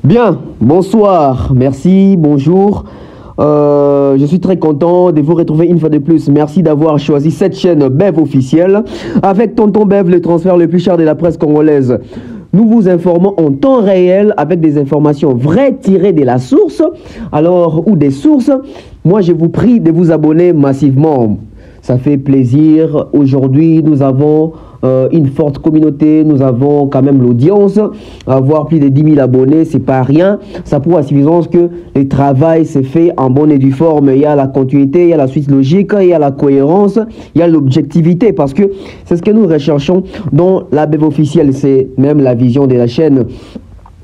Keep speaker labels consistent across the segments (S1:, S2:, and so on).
S1: Bien, bonsoir, merci, bonjour. Je suis très content de vous retrouver une fois de plus. Merci d'avoir choisi cette chaîne Bev officielle. Avec Tonton Bev, le transfert le plus cher de la presse congolaise. Nous vous informons en temps réel avec des informations vraies tirées de la source. Alors, ou des sources. Moi, je vous prie de vous abonner massivement. Ça fait plaisir. Aujourd'hui, nous avons une forte communauté. Nous avons quand même l'audience. Avoir plus de 10 000 abonnés, c'est pas rien. Ça prouve à suffisance que le travail s'est fait en bonne et due forme. Il y a la continuité, il y a la suite logique, il y a la cohérence, il y a l'objectivité. Parce que c'est ce que nous recherchons dans la Bev officielle. C'est même la vision de la chaîne.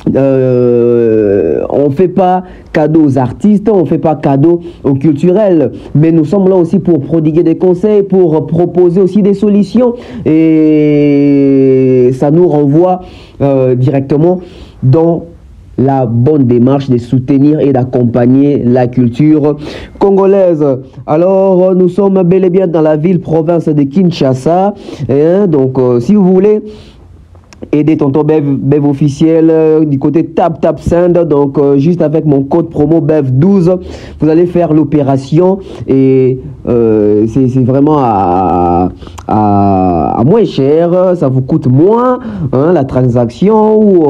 S1: On ne fait pas cadeau aux artistes, on ne fait pas cadeau aux culturels, mais nous sommes là aussi pour prodiguer des conseils, pour proposer aussi des solutions, et ça nous renvoie directement dans la bonne démarche de soutenir et d'accompagner la culture congolaise. Alors, nous sommes bel et bien dans la ville-province de Kinshasa, donc si vous voulez aider Tonton Bev officiel du côté Tap Send, donc juste avec mon code promo BEV12 vous allez faire l'opération et c'est vraiment à moins cher, ça vous coûte moins la transaction ou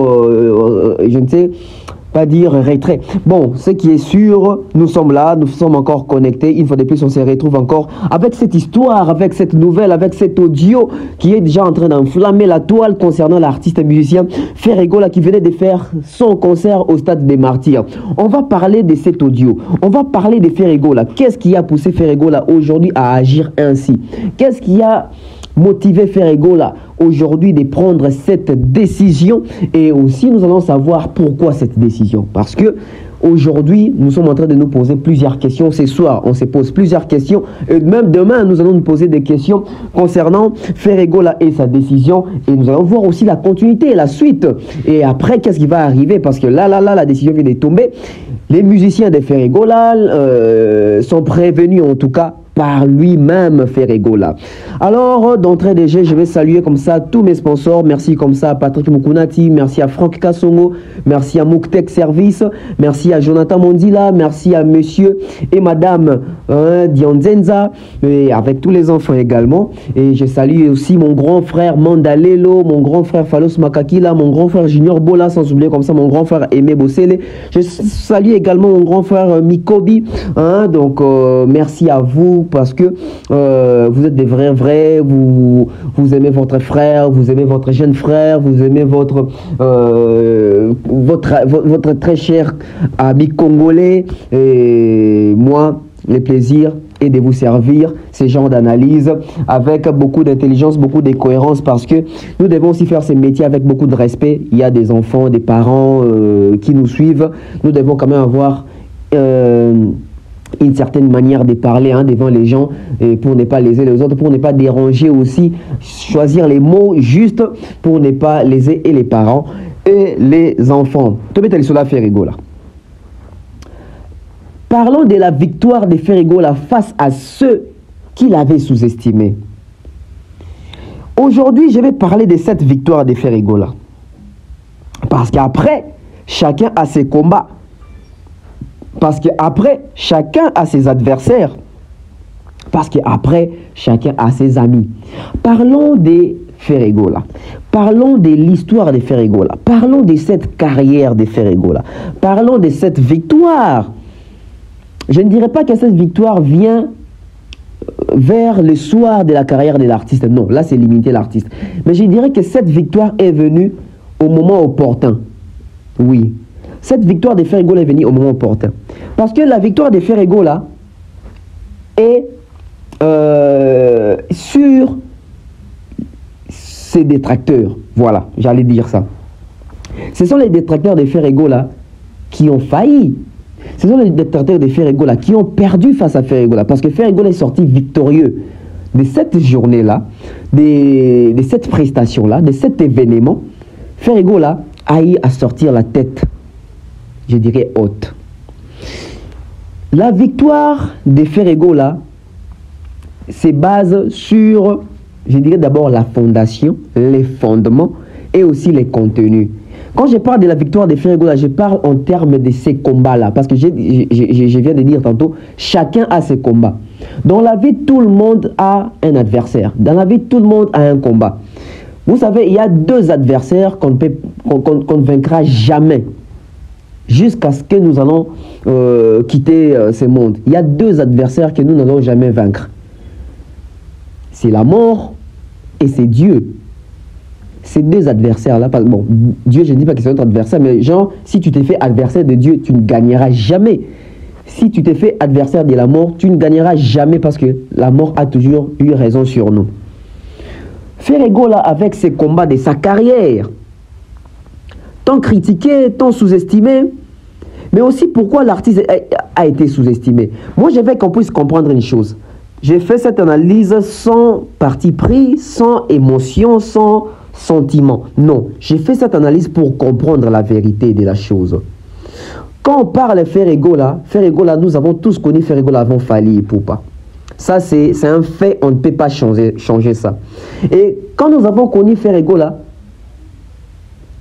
S1: je ne sais pas dire retrait. Bon, ce qui est sûr, nous sommes là, nous sommes encore connectés. Une fois de plus, on se retrouve encore avec cette histoire, avec cette nouvelle, avec cet audio qui est déjà en train d'enflammer la toile concernant l'artiste musicien Ferregola qui venait de faire son concert au stade des Martyrs. On va parler de cet audio. On va parler de Ferregola. Qu'est-ce qui a poussé Ferregola aujourd'hui à agir ainsi? Qu'est-ce qui a motivé Ferregola aujourd'hui de prendre cette décision? Et aussi nous allons savoir pourquoi cette décision, parce que aujourd'hui nous sommes en train de nous poser plusieurs questions. Ce soir on se pose plusieurs questions et même demain nous allons nous poser des questions concernant Ferregola et sa décision, et nous allons voir aussi la continuité et la suite, et après qu'est-ce qui va arriver, parce que là la décision vient de tomber. Les musiciens de Ferregola sont prévenus en tout cas par lui-même Ferregola. Alors, d'entrée de jeu, je vais saluer comme ça tous mes sponsors. Merci comme ça à Patrick Mukunati, merci à Franck Kassongo, merci à Mouktek Service, merci à Jonathan Mondila, merci à monsieur et madame Dionzenza, et avec tous les enfants également. Et je salue aussi mon grand frère Mandalelo, mon grand frère Falos Makakila, mon grand frère Junior Bola, sans oublier comme ça mon grand frère Aimé Bossele. Je salue également mon grand frère Mikobi. Donc, merci à vous, parce que vous êtes des vrais, vous aimez votre frère, vous aimez votre jeune frère, vous aimez votre très cher ami congolais, et moi, le plaisir est de vous servir ces genres d'analyse avec beaucoup d'intelligence, beaucoup de cohérence, parce que nous devons aussi faire ces métiers avec beaucoup de respect. Il y a des enfants, des parents qui nous suivent, nous devons quand même avoir une certaine manière de parler devant les gens, et pour ne pas léser les autres, pour ne pas déranger aussi, choisir les mots justes pour ne pas léser et les parents et les enfants. Parlons de la victoire de Ferregola face à ceux qui l'avaient sous-estimé. Aujourd'hui, je vais parler de cette victoire de Ferregola, parce qu'après, chacun a ses combats. Parce qu'après, chacun a ses adversaires. Parce qu'après, chacun a ses amis. Parlons de Ferregola. Parlons de l'histoire de Ferregola. Parlons de cette carrière de Ferregola. Parlons de cette victoire. Je ne dirais pas que cette victoire vient vers le soir de la carrière de l'artiste. Non, là c'est limité l'artiste. Mais je dirais que cette victoire est venue au moment opportun. Oui. Cette victoire de Ferregola est venue au moment opportun. Parce que la victoire de Ferregola est sur ses détracteurs. Voilà, j'allais dire ça. Ce sont les détracteurs de Ferregola qui ont failli. Ce sont les détracteurs de Ferregola qui ont perdu face à Ferregola. Parce que Ferregola est sorti victorieux de cette journée-là, de cette prestation-là, de cet événement. Ferregola a eu à sortir la tête, je dirais, haute. La victoire de Ferregola se base sur, je dirais d'abord la fondation, les fondements et aussi les contenus. Quand je parle de la victoire des Ferrego, là, je parle en termes de ces combats-là. Parce que je viens de dire tantôt, chacun a ses combats. Dans la vie, tout le monde a un adversaire. Dans la vie, tout le monde a un combat. Vous savez, il y a deux adversaires qu'on ne vaincra jamais. Jusqu'à ce que nous allons quitter ce monde. Il y a deux adversaires que nous n'allons jamais vaincre. C'est la mort et c'est Dieu. Ces deux adversaires-là, bon, Dieu, je ne dis pas que c'est notre adversaire, mais genre, si tu t'es fait adversaire de Dieu, tu ne gagneras jamais. Si tu t'es fait adversaire de la mort, tu ne gagneras jamais parce que la mort a toujours eu raison sur nous. Ferrego, là, avec ses combats de sa carrière, tant critiqué, tant sous-estimé, mais aussi pourquoi l'artiste a été sous-estimé. Moi, je veux qu'on puisse comprendre une chose. J'ai fait cette analyse sans parti pris, sans émotion, sans sentiment. Non, j'ai fait cette analyse pour comprendre la vérité de la chose. Quand on parle de Ferrego là, nous avons tous connu Ferrego là avant Fally Ipupa. Ça, c'est un fait, on ne peut pas changer ça. Et quand nous avons connu Ferrego là,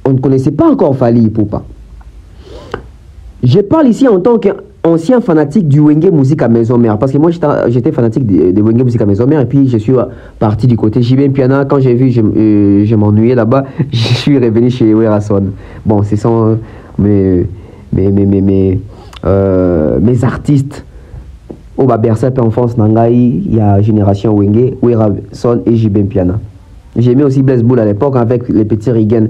S1: on ne connaissait pas encore Fally Ipupa. Je parle ici en tant qu'ancien fanatique du Wenge Musique à Maison Mère. Parce que moi, j'étais fanatique de Wenge Musique à Maison Mère. Et puis, je suis parti du côté JB Piana. Quand j'ai vu, je m'ennuyais là-bas. Je suis revenu chez Werason. Bon, ce sont mes artistes. Au Bersa enfance Nangai, il y a Génération Wenge, Werason et JB Piana. J'ai aimé aussi Blaise Boule à l'époque avec les petits Rigen.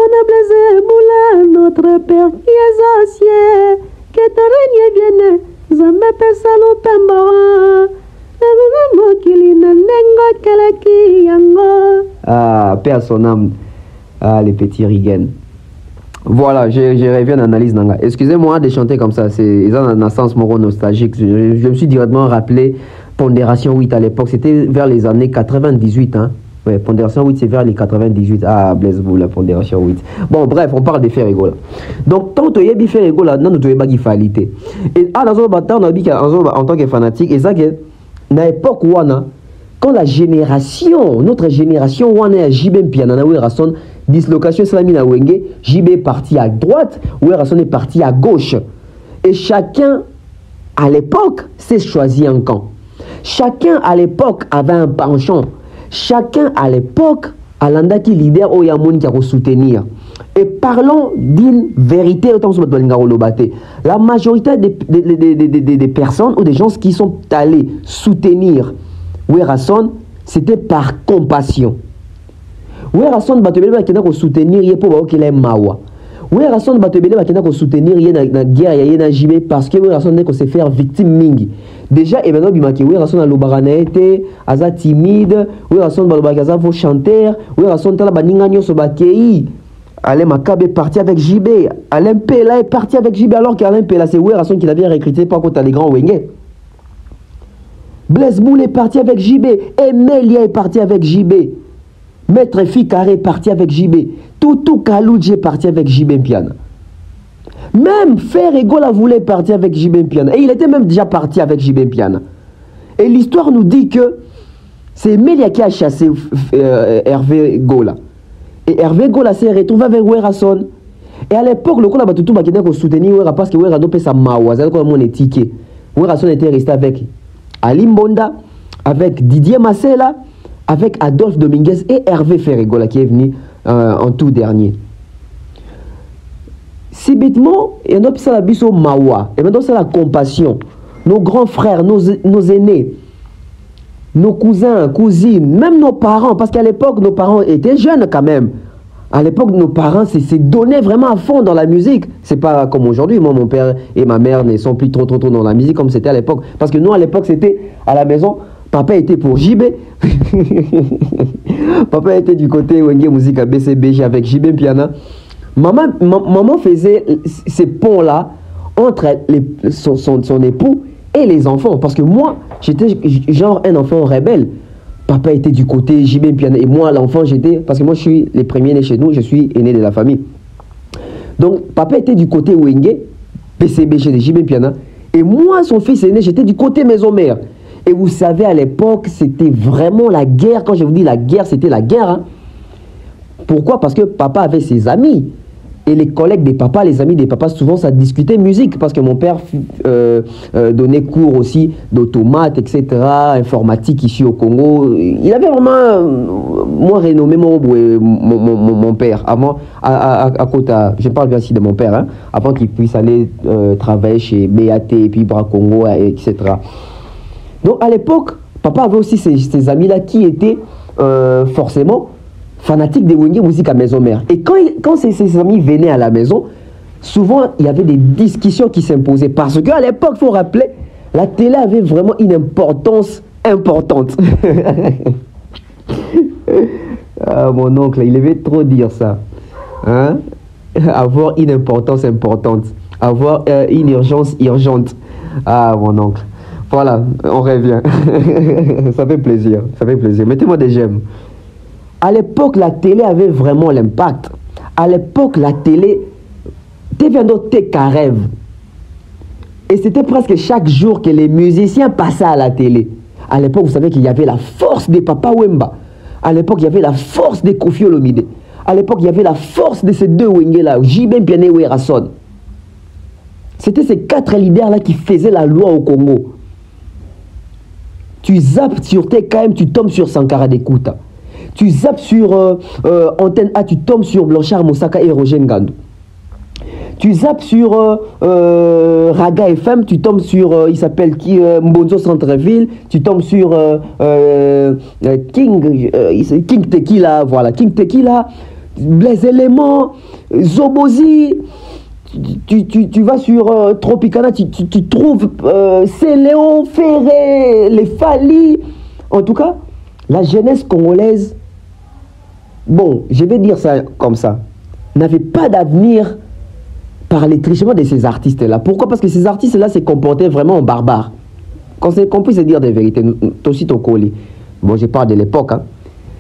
S1: On a Blaise Boula, notre Père qui est ancien, que ton règne vienne, Zame Pesalo Pembara, ah, Père son âme, ah, les petits Rigen. Voilà, je reviens à l'analyse. Excusez-moi de chanter comme ça, c'est un sens moro nostalgique. Je me suis directement rappelé Pondération 8 à l'époque, c'était vers les années 98, hein. Ouais, Pondération 8, c'est vers les 98. Ah, Blaise Boule, la Pondération 8. Bon, bref, on parle de Ferrego là. Donc, tant que tu as Ferrego là, non, tu as pas qualité. Et à la zone bataille, on a dit en tant que fanatique, et ça, que, à l'époque où on a, quand la génération, notre génération, où on est à JB Piana, où on dislocation islamine à Wenge, JB est parti à droite, où on est parti à gauche. Et chacun, à l'époque, s'est choisi un camp. Chacun, à l'époque, avait un penchant. Chacun à l'époque, Alanda qui leader au Yamoni qui a soutenir. Et parlons d'une vérité, la majorité des personnes ou des gens qui sont allés soutenir Werason, c'était par compassion. Werason va te soutenir pour qu'il ait mawa. Werason va te soutenir la guerre et la JB parce que Werason n'est que se faire victime mingi. Déjà, et maintenant, Werason a l'obaranete, aza timide, Werason balobakaza faux chanteur, Werason tala baninganyo sobakei. Alain Makabe est parti avec JB. Alain Pela est parti avec JB alors qu'Alain Pela c'est Werason qui l'avait recruté par contre les grands Wenge. Blaise Boule est parti avec JB. Emelia est parti avec JB. Maître Fikare est parti avec JB. Toutou Kaloudji est parti avec JB Piana. Même Ferrego la voulait partir avec JB Piana. Et il était même déjà parti avec JB Piana. Et l'histoire nous dit que c'est Emelia qui a chassé Hervé Gola. Et Hervé Gola s'est retrouvé avec Werason. Et à l'époque, le Kola Batoutou va soutenir Wera parce que Wera dope sa mawa. C'est comme on est ticket. Werason était resté avec Ali Mbonda, avec Didier Massela, avec Adolphe Dominguez et Hervé Ferrego qui est venu en tout dernier. Subitement, il y a notre salabiso mawa. Et maintenant, c'est la compassion. Nos grands frères, nos aînés, nos cousins, cousines, même nos parents, parce qu'à l'époque, nos parents étaient jeunes quand même. À l'époque, nos parents se donnaient vraiment à fond dans la musique. C'est pas comme aujourd'hui. Moi, mon père et ma mère ne sont plus trop dans la musique comme c'était à l'époque. Parce que nous, à l'époque, c'était à la maison. Papa était pour JB. Papa était du côté Wenge Musique à BCBG avec JB Piana. Maman faisait ces ponts-là entre son époux et les enfants. Parce que moi, j'étais genre un enfant rebelle. Papa était du côté JB Piana. Et moi, l'enfant, j'étais... Parce que moi, je suis les premiers nés chez nous. Je suis aîné de la famille. Donc, papa était du côté Wenge, BCBG de JB Piana. Et moi, son fils aîné, j'étais du côté Maison Mère. Et vous savez, à l'époque, c'était vraiment la guerre. Quand je vous dis la guerre, c'était la guerre. Hein. Pourquoi? Parce que papa avait ses amis. Et les collègues des papas, les amis des papas, souvent ça discutait musique parce que mon père donnait cours aussi d'automates, etc., informatique ici au Congo. Il avait vraiment moins renommé mon père avant, à côté, je parle bien aussi de mon père, hein, avant qu'il puisse aller travailler chez BAT et puis Bras Congo, etc. Donc à l'époque, papa avait aussi ces amis-là qui étaient forcément fanatique de Wenge Musique à maison mère. Et quand ses amis venaient à la maison, souvent il y avait des discussions qui s'imposaient. Parce qu'à l'époque, il faut rappeler, la télé avait vraiment une importance importante. Ah, mon oncle, il aimait trop dire ça. Hein? Avoir une importance importante. Avoir une urgence urgente. Ah, mon oncle. Voilà, on revient. Ça fait plaisir. Ça fait plaisir. Mettez-moi des j'aime. À l'époque, la télé avait vraiment l'impact. À l'époque, la télé, t'es qu'un rêve. Et c'était presque chaque jour que les musiciens passaient à la télé. À l'époque, vous savez qu'il y avait la force des Papa Wemba. À l'époque, il y avait la force des Koffi Olomide. À l'époque, il y avait la force de ces deux Wenge-là, JB Mpiana et Werrason. C'était ces 4 leaders-là qui faisaient la loi au Congo. Tu zappes sur TKM, tu tombes sur Sankara Dekuta. Tu zappes sur Antenne A, tu tombes sur Blanchard Moussaka et Roger Ngandou. Tu zappes sur Raga FM, tu tombes sur, il s'appelle qui, Mbonzo Centreville, tu tombes sur King Tequila, voilà, King Tequila, Blaise Éléments, Zobozi. Tu vas sur Tropicana, tu trouves Céléon, Ferré, les Fali. En tout cas, la jeunesse congolaise, bon, je vais dire ça comme ça, n'avait pas d'avenir par les trichements de ces artistes-là. Pourquoi? Parce que ces artistes-là se comportaient vraiment en barbares. Qu'on puisse dire des vérités, aussi ton collé. Bon, je parle de l'époque. Hein.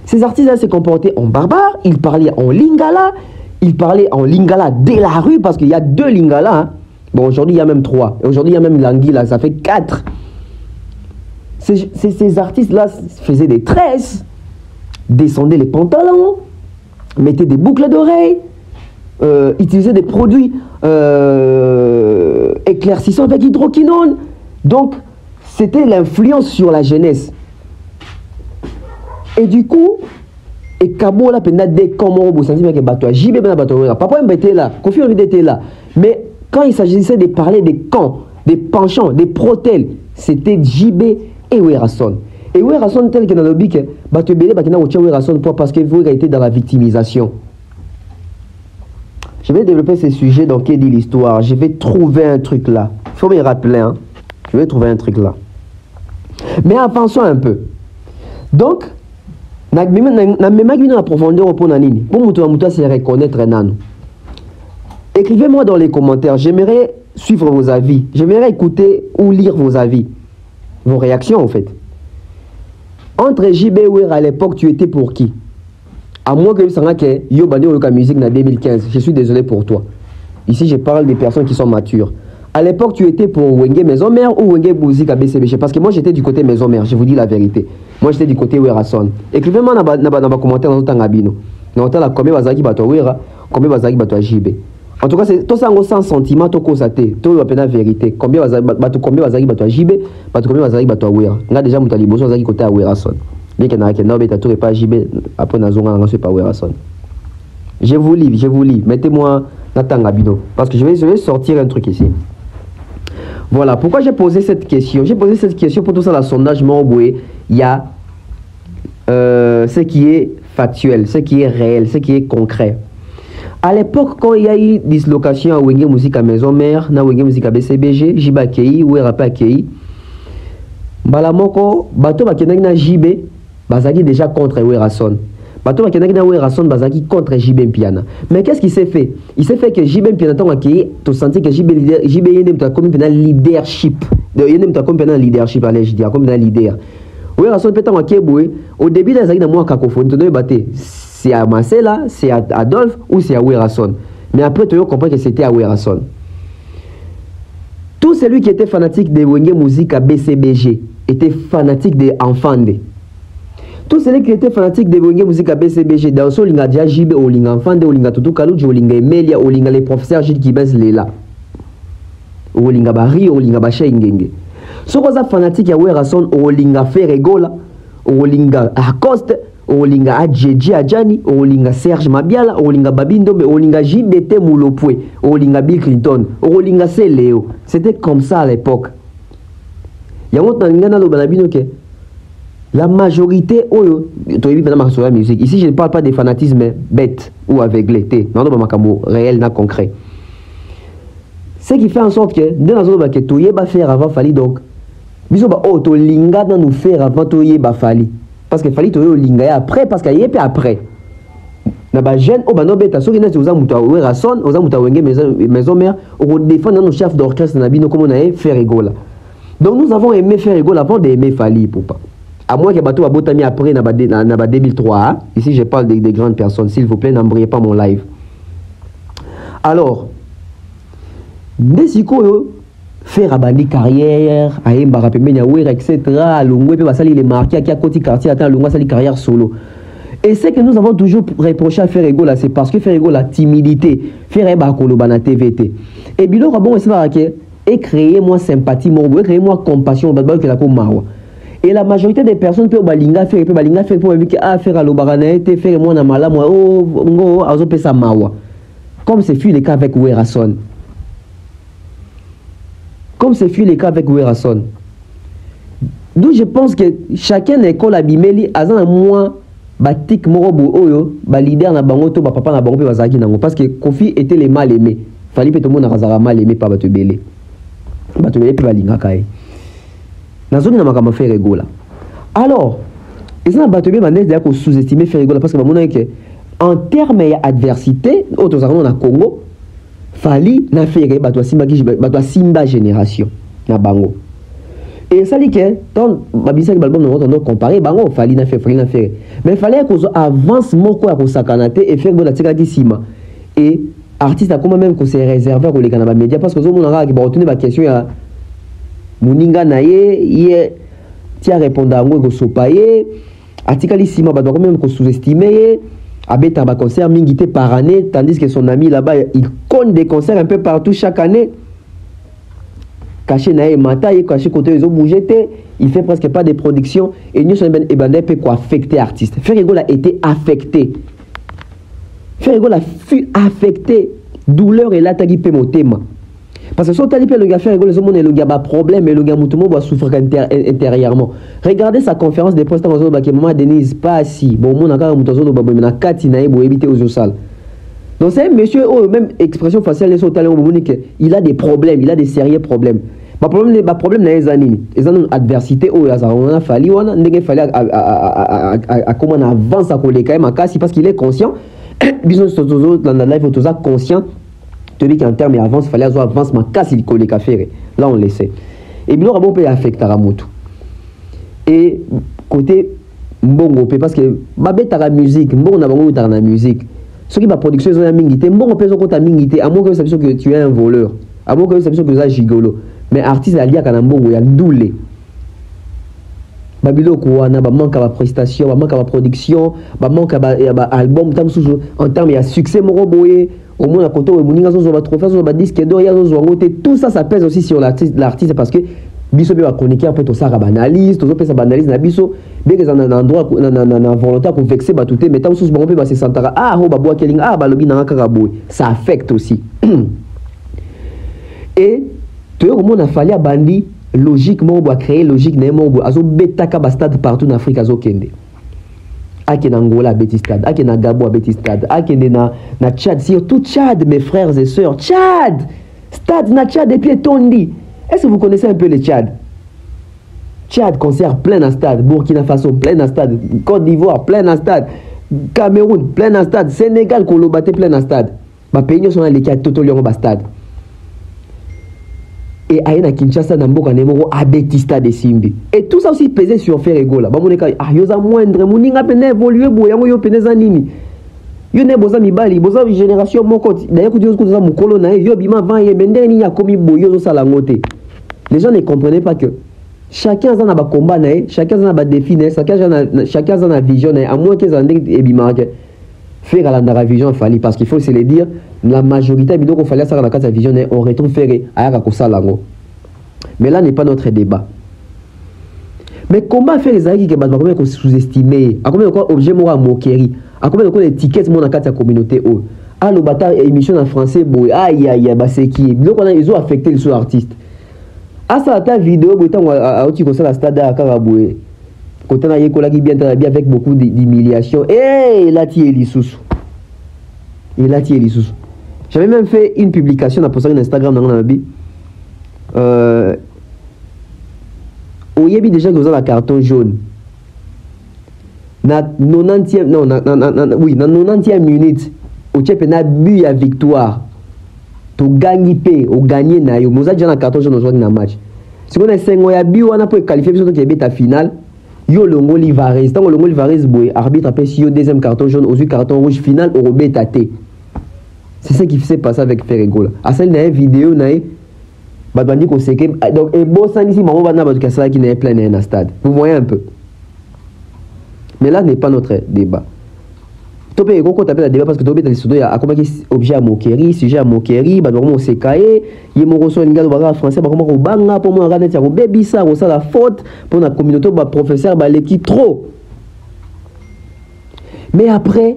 S1: Ces artistes-là se comportaient en barbares, ils parlaient en lingala, ils parlaient en lingala dès la rue, parce qu'il y a 2 lingala. Hein. Bon, aujourd'hui, il y a même 3. Aujourd'hui, il y a même l'anguilla, ça fait 4. Ces artistes-là faisaient des tresses, descendaient les pantalons, mettaient des boucles d'oreilles, utilisaient des produits éclaircissants avec hydroquinone. Donc, c'était l'influence sur la jeunesse. Et du coup, et Kabo là, dès comment vous sentez que bateau, JB papa était là, Koffi Olomide était là. Mais quand il s'agissait de parler des camps, des penchants, des protèles, c'était JB et Werrason. Et Werrason tel que dans le bic, bateau belé bakina ocha Werrason parce que vous été dans la victimisation. Je vais développer ces sujets dans Qu'est dit l'histoire. Je vais trouver un truc là. Il faut me rappeler, hein. Je vais trouver un truc là. Mais avançons un peu. Donc, na même en profondeur pour nanini. Pour mutuamuta se reconnaître nano. Écrivez-moi dans les commentaires. J'aimerais suivre vos avis. J'aimerais écouter ou lire vos avis. Vos réactions en fait. Entre JB et Wera à l'époque, tu étais pour qui? À moins que tu aies yo bandi la musique en 2015. Je suis désolé pour toi. Ici, je parle des personnes qui sont matures. À l'époque, tu étais pour Wenge Maison Mère ou Wenge Musique à BCBG? Parce que moi, j'étais du côté Maison Mère. Je vous dis la vérité. Moi, j'étais du côté Werrason. Écrivez-moi dans les commentaires dans le temps abino. Dans le temps, combien bazaki bato Wera, combien bazaki bato JB. En tout cas, c'est tout ça sans sentiment, tout constaté, tout la vérité. Combien bazaki bato JB, combien bazaki bato Wera. Là déjà, mon talibo bazaki côté Werrason. Bien qu'il y en a qui n'ont pas JB, après Nazonga, on ne pas Werrason. Je vous lis. Mettez-moi Nathan Abino. Parce que je vais sortir un truc ici. Voilà, pourquoi j'ai posé cette question? J'ai posé cette question pour tout ça, le sondage Mamboué. Il y a ce qui est factuel, ce qui est réel, ce qui est concret. À l'époque, quand il y a eu dislocation à Wenge Musique à Maison Mère, na Wenge Musique à BCBG, Jiba Kei, Werapa Kei, Balamoko, Bato Bakenaki na JB, Bazaki déjà contre Werrason. Bato Bakenaki na Werrason, Bazaki contre JB Mpiana. Mais qu'est-ce qui s'est fait? Il s'est fait que JB Mpiana, tu senti que JB est comme un leadership. Il est comme un leadership, allez, je dis, comme un leader. Werrason peut être au début des années, moi, cacophonie, c'est à Marcella, c'est à Adolphe ou c'est à Werrason. Mais après, tu comprends que c'était à Werrason. Tout celui qui était fanatique de Wenge Musique à BCBG était fanatique des Enfandé. Tous ceux qui étaient fanatiques de Bonge musique à BCBG, dans ce linga déjà JB, au linga enfant de Olinga Tutu Kalouji, au linga Emelia, au linga les professeurs Gilles Kibes Lela. Au linga Bari, au linga Bacha Ingenge. Ce qu'on a fanatique à Werason, au linga Ferregola, au linga Acoste, au linga Adjeji Adjani, au linga Serge Mabiala, au linga Babindombe, au linga JDT Moulopoué, au linga Bill Clinton, au linga C. Léo. C'était comme ça à l'époque. Il y a un lingana lo banabino que la majorité musique. Ici, je ne parle pas des fanatismes bêtes ou aveuglés. Non, non, non, réel, non, concret. Ce qui fait en sorte que, dans la zone que tu y faire avant Fali, donc, bisous, oh, tu linga dans nous faire avant tu y Fali. Parce que Fali, tu y linga après, parce qu'il y a après. Na ba jeune o bano beta so kina tuza muta wera son oza muta wenge maison mère au défendre nos chefs d'orchestre na bino comme on a fait rigola. Donc nous avons aimé faire rigola avant d'aimer Fali pour pas. À moins que bateau a botami après na ba 2003 hein? Ici je parle des grandes personnes, s'il vous plaît n'embrayez pas mon live. Alors Desiko faire abandi carrière a mbara pemenya wera etc. Longwe pe basali les marqués qui a côté quartier attend longwa sali carrière solo. Et c'est que nous avons toujours reproché à Ferrego là, c'est parce que Ferrego la timidité, Ferrego kolobana TVT. Et bilo rabon et créer moi sympathie, et créer moi compassion, que la mawa. Et la majorité des personnes peuvent balinga faire pour faire à l'obarana, faire moi na mala moi oh ngo azo pesa mawa. Comme ce fut le cas avec Werason. Comme ce fut le cas avec Werason. D'où je pense que chacun école abimeli azan moi batik morobo oyo ba leader na bango to ba papa na bango pe bazaki nango parce que Kofi était le mal aimé. Fali pe to mona razara mal aimé pa bato belé. Bato belé pe balinga kai. Na zone na makama faire rigola. Alors, ils ont bato belé bandé déjà ko sous-estimer faire rigola parce que ba mona que en termes d'adversité, autres arno na Congo, Fali na faire bato simba génération na bango. Et ça dit que, tant que l'album nous comparer, bango Fali na fait. Mais il fallait qu'on avance mon quoi pour sakanate et faire de la tika sima. Et artiste a comment même qu'on s'est réservé pour les canaux médias parce que on a retourné ma question à Muninga naye hier tia répondre à moi que sopaye article sima ba doit même qu'on sous-estimer abeta ba concert mingité par année tandis que son ami là-bas il compte des concerts un peu partout chaque année. Caché naé mata et caché côté ils ont bougé il fait presque pas de production et nous sommes ben peut quoi affecter artiste Ferrego a été affecté Ferrego a fut affecté douleur et là tagi pe motema parce que son tali pe le gars Ferrego les hommes le gars ba problème et le gars mutumo va souffrir intérieurement. Regardez sa conférence de presse dans ba que maman Denise pas si bon mon aka mutozo ba na kati naé bo éviter aux salles. Donc c'est un monsieur oh même expression faciale les talents il a des problèmes, il a des sérieux problèmes. Ba problème na ezanini adversité oh on a fallu on a fallu à comment on avance à coller quand même parce qu'il est conscient bisous dans la live autoza conscient de lui qu'en termes avance fallait avance ma casse il coller ka faire là on laissait et bien on peut affecter à moto et côté mbongo parce que babeta la musique mbongo na bango ta na musique ce qui va production ils ont mingité mbongo peut ko mingité à moins que ça que tu es un voleur à moins que ça que tu es gigolo. Mais artiste alia kana mbongo ya ndule babiloko wana ba manque ba prestation ba manque ba production ba manque ba album tam sous en termes ya succès moko boye au moins à côté muninga zo ba trophée zo ba disque d'or ya zo ngote tout ça pèse aussi sur l'artiste parce que biso be ba chroniqueur peut to ça ba analyse to pesa ba analyse na biso bien que dans un endroit na volontaire pour vexer ba touté mais tam sous ba ba se sentara ah ho ba boa keling ah ba lobi na kaka boye ça affecte aussi et tu on a fallu bandi logiquement on créer logique némo azo betaka ba stade partout en Afrique azo kende ake na Angola beti stade ake na Gabon beti stade ake na Tchad surtout Tchad mes frères et sœurs Tchad stade na Tchad et puis Tondi. Est-ce que vous connaissez un peu le Tchad? Tchad concert plein à stade, Burkina Faso plein à stade, Côte d'Ivoire plein à stade, Cameroun plein à stade, Sénégal Kolobate plein à stade. Ba pays sont les quatre tout le stade. Et aïna Kinshasa Namboka Nemoro Abetista de Simbi. Et tout ça aussi pesait sur Ferrego là. Bamoneka ah yoza moindre moninga pene évoluer boyango yo peneza nini. Yo ne boza mibali boza génération moko d'ailleurs que Dieu koza mukolo na yo bima van ye bende ni ya komi boyo zo sala ngote. Les gens ne comprenaient pas que chacun a un combat, chacun a un défi, chacun a une vision, à moins qu'ils aient un faire à la vision, parce qu'il faut se le dire, la majorité, il fallait ça dans la vision, on retourne faire à la. Mais là n'est pas notre débat. Mais comment faire les amis qui sont sous-estimés? À combien de objets à moquerie? À combien de étiquettes dans la communauté? Ah, le bataille émission en français, aïe aïe, c'est qui? Donc ils ont affecté les artistes. Ah, ça ta vidéo, à la stade à Karaboué. Quand on a bien avec beaucoup d'humiliation. Et là, tu es l'issous. Et là, tu es l'issous. J'avais même fait une publication à poster sur Instagram dans la vie. Il y a déjà que vous avez la carton jaune. Na 90e, non, oui, na 90e minute, au Tchèpe na but à victoire. Tu gagnes paix, ou gagner na yo. Vous avez déjà la carton jaune dans le match. Si on a 5 ans, il y a but, on a pu qualifier pour la finale. Yo longo Livarez, tant que longo Livarez boy, arbitre appelle si yo deuxième carton jaune, au carton rouge final, au robé taté. C'est ça qui s'est passé avec Ferregola. À celle d'une vidéo, donc, et bon, ça ici, maman va n'avoir ça qui n'est plein dans un stade. Vous voyez un peu. Mais là n'est pas notre débat. Tu peux taper le débat parce que tu peux il y a comme objet à moquerie, sujet à moquerie, on s'est caillé, il y a mon ressort en français, pour moi, pour moi, on baby ça, on la faute, pour la communauté, professeur, l'équipe trop. Mais après,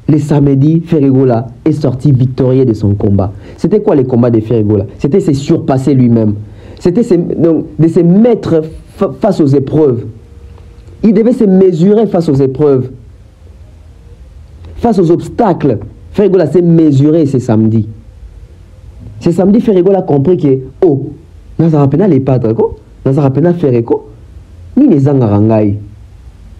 S1: le samedi, Ferregola est sorti victorieux de son combat. C'était quoi le combat de Ferregola? C'était se surpasser lui-même. C'était de se mettre face aux épreuves. Il devait se mesurer face aux épreuves. Face aux obstacles. Ferregola s'est mesuré ce samedi. Ce samedi, Ferregola a compris que, oh, nous avons les pattes, nous avons Ferreko, ni les Zangarangai,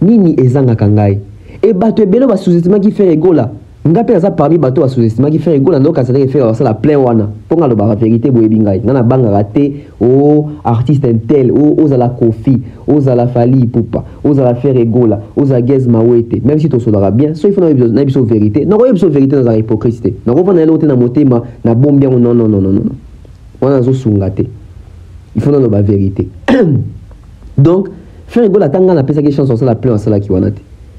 S1: ni Ezanga Kangai. Et bateau belo va sous-estimé qui fait Ferregola. Ngapé ça parmi bateau va sous-estimé qui fait Ferregola donc ça devait faire ça la plein wana. Pour la vérité boebingai. Nana banga raté oh artiste intel oh za la Kofi, oh za la Fali Poupa, oh za la Ferregola, oh za Gez Mawete. Même si tu saura bien, soit il faut na biso vérité. Non biso vérité dans la hypocrisie. Non on va l'autre na motema na bombia non. On a zo sungate. Il faut dans la vérité. Donc Ferregola tanga na pesa quelque chose sur la plein ça la qui wana.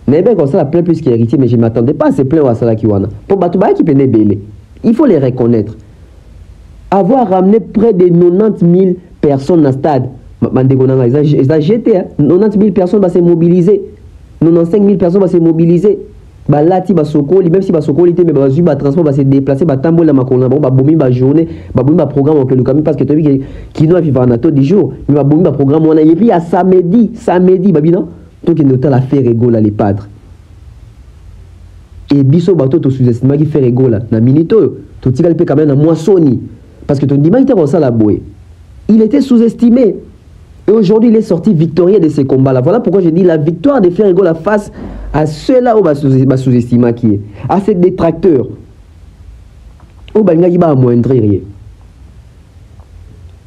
S1: Mais bien comme ça, la plaie plus qu'héritier, mais je ne m'attendais pas à ces plaies à Sala Kiwana. Pour Batouba qui peut belé, il faut les reconnaître. Avoir ramené près de 90 000 personnes dans le stade, ils ont jeté, 90 000 personnes vont se mobiliser, 95 000 personnes vont se mobiliser. Balati basokoli même si basokoli te mais bazu ba transport va se déplacer ba tambola makona ba bomi ba journée ba bomi ba programme que le camion parce que tu vu qui doit vivre en attente 10 jours mais ba bomi ba programme on a et puis à samedi ba bino donc il note la Ferregola les padres et biso bato to sous-estimé qui Ferregola na minito to tika le quand même na moissoni parce que ton dimanche était comme ça la boue il était sous-estimé et aujourd'hui il est sorti victorieux de ces combats là. Voilà pourquoi je dis la victoire de Ferregola face à ceux-là où va sous-estimer qui est à ces détracteurs où banga qui va amoindrir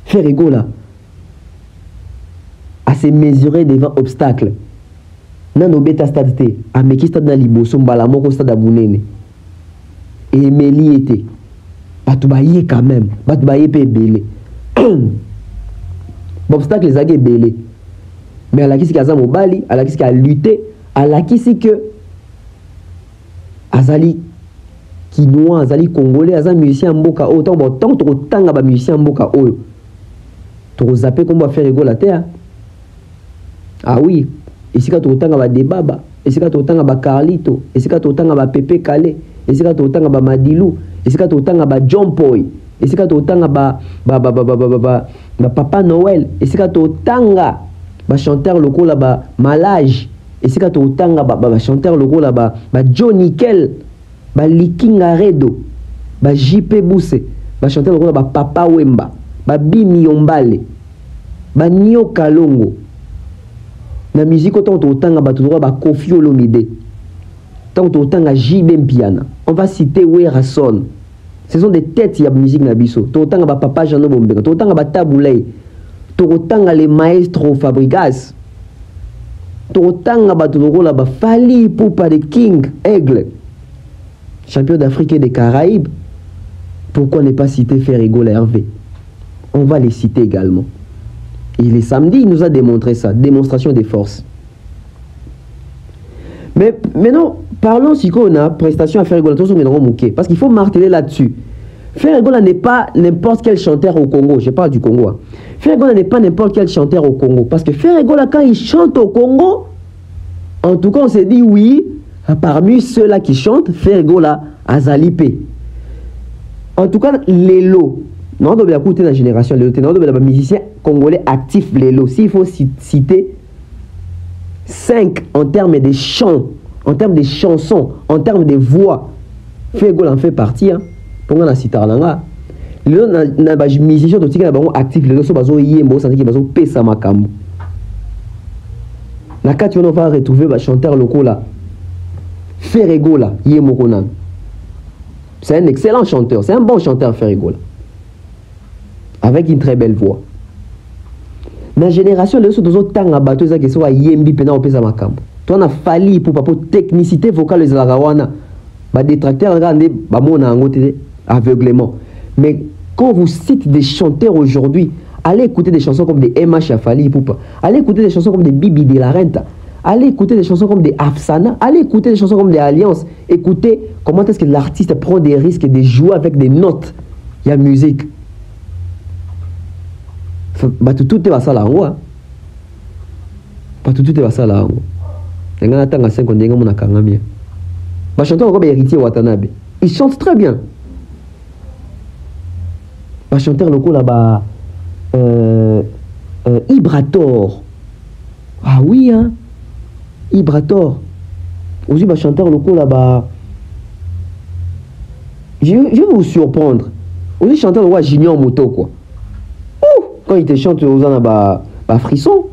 S1: Ferregola à se mesurer devant obstacles. Nano beta stade te ameki stade na liboso mbala moko stade abunene et meli était batu baye quand même batu baye pe belé obstacle les agé belé mais alakisi kaza mobali alakisi ka lutter alakisi que azali kinois azali congolais azali musicien mboka autant tant to tanga ba musicien mboka oyo to zapper comme va faire Ferregola terre. Ah oui. Ici quand tu as Debaba, ici quand tu as Carlito, ici quand tu as Pepe Kale, ici quand tu as Madilou, ici quand tu as John Poy, ici quand tu as Papa Noël, ici quand tu as chanteur local là-bas Malage, ici quand tu as chanteur local là-bas Johnny Kel, Liking Aredo, JP Bousse, chanteur local là-bas Papa Wemba, Bimi Yombale, Nio Kalongo. La musique autant autant ba toujours ba Kofi Olomide tant autant à JB Mpiana on va citer Werason ce sont des têtes il y a musique na biso autant ba Papa Jean Bombega autant ba Taboulay autant les maestros Fabregas autant ba toujours là ba Fali Poupa de King Aigle champion d'Afrique et des Caraïbes. Pourquoi ne pas citer Ferregola Hervé? On va les citer également. Et les samedis, il nous a démontré ça, démonstration des forces. Mais maintenant, parlons si on a prestation à Ferregola, parce qu'il faut marteler là-dessus. Ferregola n'est pas n'importe quel chanteur au Congo, je parle du Congo. Ferregola n'est pas n'importe quel chanteur au Congo, parce que Ferregola, quand il chante au Congo, en tout cas, on s'est dit oui, parmi ceux-là qui chantent, Ferregola a Zalipé. En tout cas, les lots, non, on doit écouter la génération, les musiciens congolais actifs, les lots. S'il faut citer 5 en termes de chants, en termes de chansons, en termes de voix, Ferregola en fait partie. Hein. Pour la citar là, les musiciens actifs, les lots sont yembo, ça dit qu'ils sont pesa makambo. La carte on va retrouver le chanteur local là, Ferregola, Yemokonan. C'est un excellent chanteur, c'est un bon chanteur Ferregola. Avec une très belle voix. La génération, les autres temps à bateau, ils sont à Yembi pendant au pesa makambo. Toi, on a fallu pour technicité vocale les Larawana. Bah détracteurs regardez, bah mon aveuglément. Mais quand vous citez des chanteurs aujourd'hui, allez écouter des chansons comme des MH Afali Poupa. Allez écouter des chansons comme des Bibi de la Renta. Allez écouter des chansons comme des Afsana. Allez écouter des chansons comme des Alliances. Écoutez comment est-ce que l'artiste prend des risques de jouer avec des notes. Il y a musique. Bah tout est ça là hein. Pas tout est ça là. Ngana tanga 5 ndenga mona kangamia. Bah chanteur comme héritier Watanabe. Il chante très bien. Bah chanteur local là-bas Ibrator. Ah oui hein. Ibrator. Aussi bah chanteur local là-bas. Je vais vous surprendre. Aussi chanteur local Junior Moto quoi. Quand il te chante aux gens bah frisson.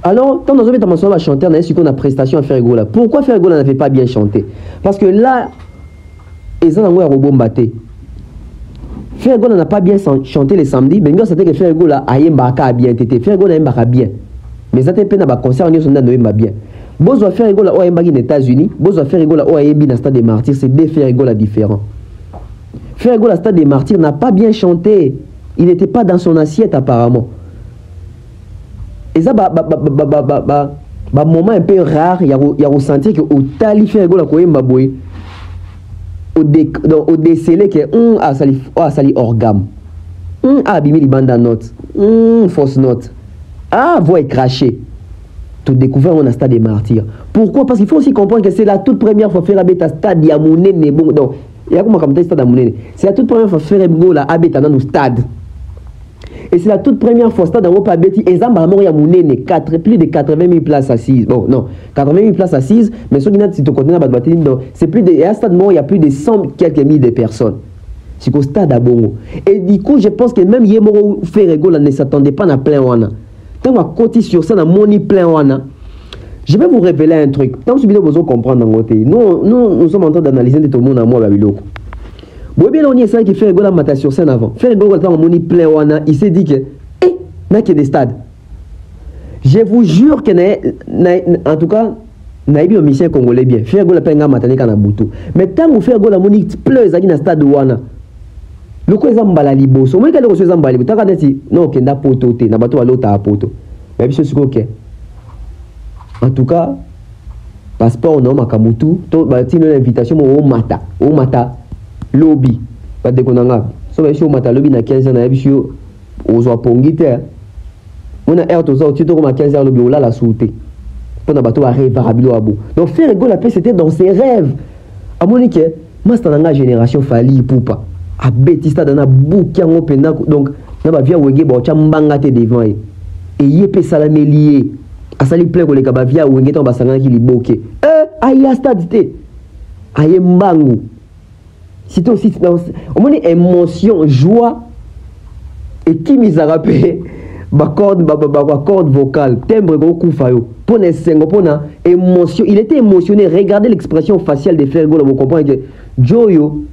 S1: Alors, quand nous avons un chanteur, on a su qu'on a prestation à Ferregola. Pourquoi Ferregola n'avait pas bien chanté? Parce que là, ils ont un robot batté. Ferregola n'a pas bien chanté les samedis, mais nous savons que Ferregola a bien été. Ferregola a bien. Mais ça te peine à concert, nous sommes bien. Bozo Ferregola a aux États-Unis, Bozo Ferregola a dans le Stade des Martyrs, c'est deux Ferregola différents. Ferregola, Stade des Martyrs, n'a pas bien chanté. Il n'était pas dans son assiette apparemment. Et ça, moment un peu rare, il y a ressenti que au tali Ferregola Koyembaboy, au décelé que sali orgame, abîmé les bandes à notes, fausse note, voix est crachée. Tout découvert on a Stade des Martyrs. Pourquoi? Parce qu'il faut aussi comprendre que c'est la toute première fois faire la Stade Yamoune bon donc il y a comme Stade Yamoune. C'est la toute première fois faire Ferregola habite dans nos stades. Et c'est la toute première fois Stade Europa Beti et Zamba Moria Mounene plus de 80 000 places assises. Bon non, 80 000 places assises, mais ce qui n'a si tu continues à battre c'est plus de à Stade Mort il y a plus de 100 quelques mille de personnes. C'est au Stade à Bongo. Et du coup, je pense que même Yemoro Ferregola ne s'attendait pas à plein wana. Tant à côté sur ça, na moni plein wana. Je vais vous révéler un truc. Tant que vous allez comprendre dans côté. Nous sommes en train d'analyser tout le monde à moi Babiloko. Bon bien on y est ça qui fait Ferregola matin sur scène avant. Ferregola tant moni plein wana, il s'est dit que n'a que des stades. Je vous jure que en tout cas naïbi au mission congolais bien. Ferregola penga matane kana butu. Mais tant que Ferregola moni plein za na stade wana. Le quoi zambala liboso. Moi quand le zambala liboso taka deti non kenda poto te na bato alota poto. Mais biso siko ke. En tout cas passeport non makamutu to batino l'invitation au mata lobby pas de konanga so ba show mata lobby na 15 ans na biso ozo pongite mona air to zo tito comme 15 ans lobby ola la souté pour na bato ba rêve rabilo abo donc Ferregola c'était dans ses rêves à monique master na génération fali poupa a betista dans na boukiango penda donc na ba via wenge ba chambanga te devant et yepe salamelier asali plein ko le ka ba via wenge to ba sanga ki liboke aya stade te aye mbangu. C'est aussi au moins émotion, joie et qui mis à rappeler corde vocale, timbre gros fayo. Pour les sengo pour na émotion, il était émotionné. Regardez l'expression faciale de Ferregola, vous comprenez que Joyo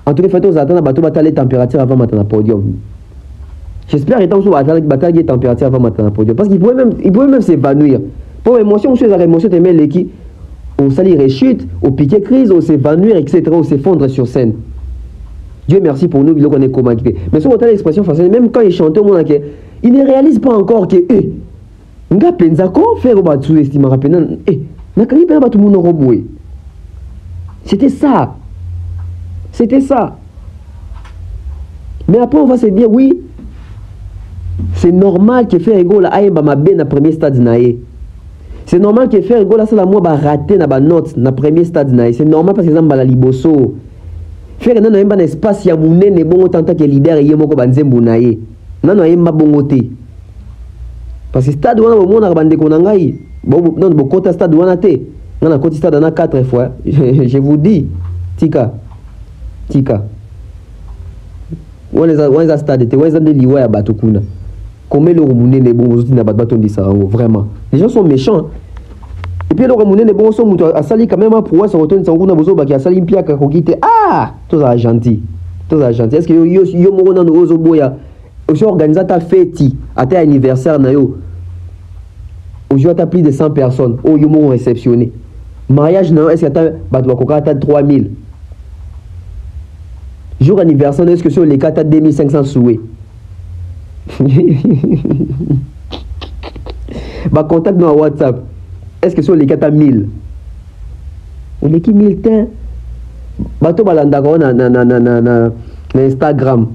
S1: en tout cas fait aux attentes bateau bataille température avant matin à podium. J'espère étant sur bataille température avant matin à podium parce qu'il pouvait même s'évanouir. Pour émotion, sur la émotion de l'équipe on s'allie rechute, on piquer crise, on s'évanouir, etc., on s'effondre sur scène. Dieu merci pour nous, il est comment. Mais si on a l'expression faciale, même quand il chantait, il ne réalise pas encore que nga penzako faire ba sous-estime rapena nakangi pe ba tout monde roboué. C'était ça. C'était ça. Mais après on va se dire oui, c'est normal que faire ego la aïe ma bien na premier stade naé. C'est normal que faire ego la ça la moi ba rater na ba note na premier stade naé. C'est normal parce que ça la liboso. Faire na na espace ya munene bongo tanta que leader yé moko banzembu naé. Nano yemba bongo te. Parce que stade wana bomona ka bande konangai. Bon non bo kota stade wana te. Nana koti stade na 4 fois. Je vous dis tika. On les a stade te, on les a des liwa ya bato kuna. Comme le munene bon vous na bato ndisarango vraiment. Les gens sont méchants. Et puis le munene bon so muto asali quand même pour ça retourne sango na bozo baki asali mpia ka kokite. Ah, tout ça gentil. Est-ce que yo moko na ozo boya aujourd'hui organiser ta fête à tes anniversaire na yo. Aujourd'hui tu as plus de 100 personnes au yo moko réceptionné. Mariage na est-ce que tu as bato ta 3000. Jour anniversaire, est-ce que sur les 4 à 2500 souhaits? Bah, contact dans WhatsApp. Est-ce que sur les 4 à 1000? On est qui 1000 temps? Bah, tu vas na Instagram.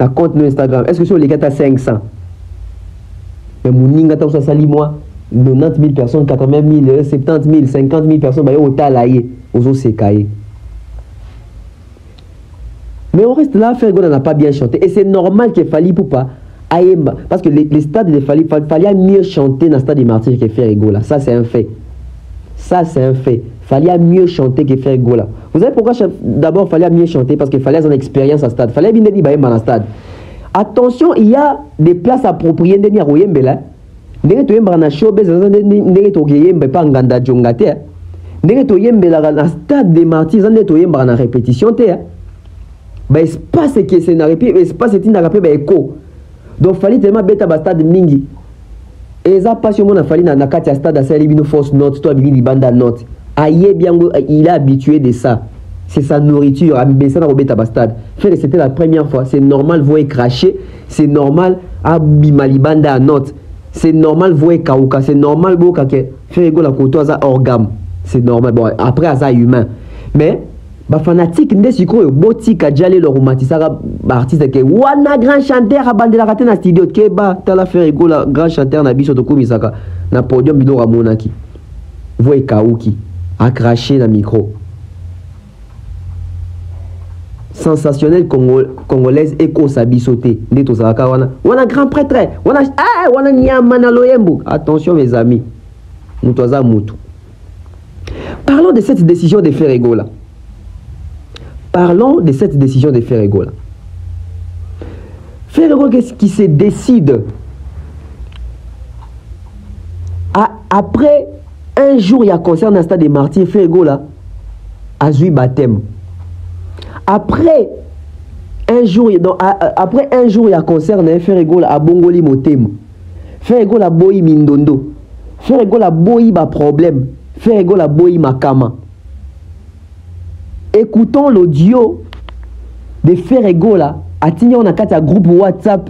S1: La compte no Instagram. Est-ce que sur les 4 à 500? Mais mon ninga, tu as sali moi. 90 000 personnes, 80 000, 70 000, 50 000 personnes, bah, au talaye, aux os sécaillés. Mais on reste là, Fergo n'a pas bien chanté. Et c'est normal qu'il fallait pour pas. Parce que les stades de fallait mieux chanter dans le stade des martyrs que Fergo là. Ça, c'est un fait. Fallait mieux chanter que Fergo là. Vous savez pourquoi d'abord fallait mieux chanter? Parce qu'il fallait une expérience à stade. Fallait bien dire dans le stade. Attention, il y a des places appropriées. Ndenge royembe là. Ndenge to yemba na showbiz, ndenge to yemba pas nganda jongate. Ndenge to yemba là dans stade des martyrs, ndenge to yemba na répétition te. Bah espace qui est na répé espace est na rappé bah écho. Donc fallait tellement beta ba stade mingi. Et ça pas sur mon fallait na kati stade à Salibino force note toi bini banda note. Aïe bien il est habitué de ça. C'est sa nourriture à baisser na beta ba stade. Fait c'était la première fois, c'est normal voyer cracher, c'est normal abimali banda note. C'est normal voyer kauka, c'est normal boka que faire go la koto za organe. C'est normal bon après ça humain. Mais ba fanatique nde sikoyo botika jale le romantisaka artiste ke wana grand chanteur a bandela raté na studio ke ba tala faire rigola grand chanteur na biso to komisaka na podium bino ramonaki voye kauki a craché na micro sensationnel congolaise eko sabisoté nde to saka wana grand prêtre wana nyama na loyembo. Attention mes amis, mutoza mutu. Parlons de cette décision de faire rigola. Parlons de cette décision de Ferrego là. Ferrego qui se décide après un jour il y a concert dans le stade des martyrs. Ferrego là a joué baptême. Après un jour il y a concert dans Ferrego là à Bongoli Motem. Ferrego là boyi mindondo. Ferrego là boyi ba problème. Ferrego là boyi makama. Écoutons l'audio de Ferrego là. Atini on a un groupe WhatsApp.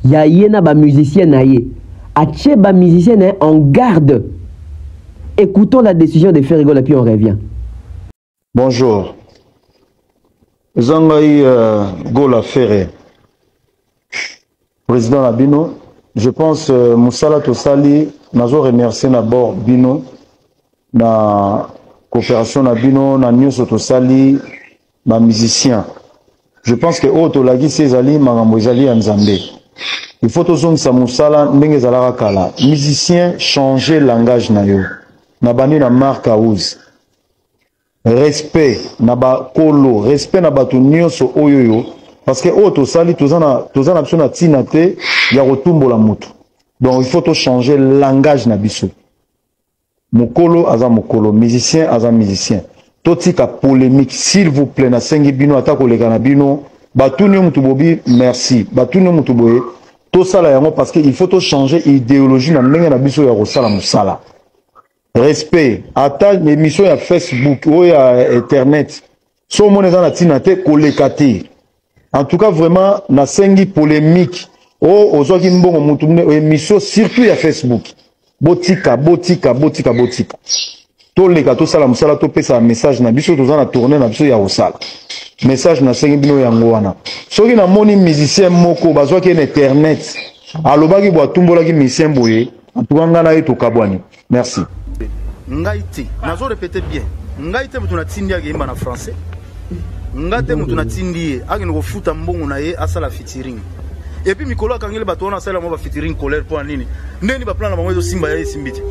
S1: Il y a yena ba musicien naie. Ache ba musicien naie en garde. Écoutons la décision de Ferrego là puis on revient.
S2: Bonjour. Zangai Gola Ferré. Président Abino, je pense Moussala Tosali, nazo remercier d'abord Bino na coopération na bino na news Tosali ma musicien. Je pense que auto lagi sezali magambo ezali ya Nzambe. Il faut tozongisa Moussala ndenge ezalaka kala. Musicien changer langage na yo. Na bani na marque house. Respect na ba kolo, respect na bato nyonso oyoyo parce que auto sali tozana biso na tina te ya kotumbola mutu. Donc il faut to changer langage na biso. Mokolo aza mokolo, musicien aza musicien. Totika polémique, s'il vous plaît, na sengi bino atako leka na bino, batuni mutu bobi, merci. Batuni mutu boye, to sala yango parce que il faut to changer idéologie na ndenge na biso ya kosala musala. Respect, ata émission ya Facebook ou ya internet. So mon eza na tina te koleka te. En tout cas vraiment na sengi polémique, Oh, ozwaki mbongo mutu émission surtout ya Facebook. Botika. Toleka tosala musala topesa message na biso tozana tourner na biso ya osala. Message na sengi bino yango wana. Soki na moni musicien moko bazwaki na internet. Alobaki bo atumbolaki musicien boye. Antuanga na yeto kabwani. Merci.
S3: Ngaiti, nazo répéter bien. Ngaiti mutu na tindi ya gemba na français. Ngate mutu na tindi agi ngo futa mbongo na ye asala featuring. Et puis mikolo akangele bato wana asala mo ba featuring colère pour nini? Ndeni ba plan na bango simba ya simbiti.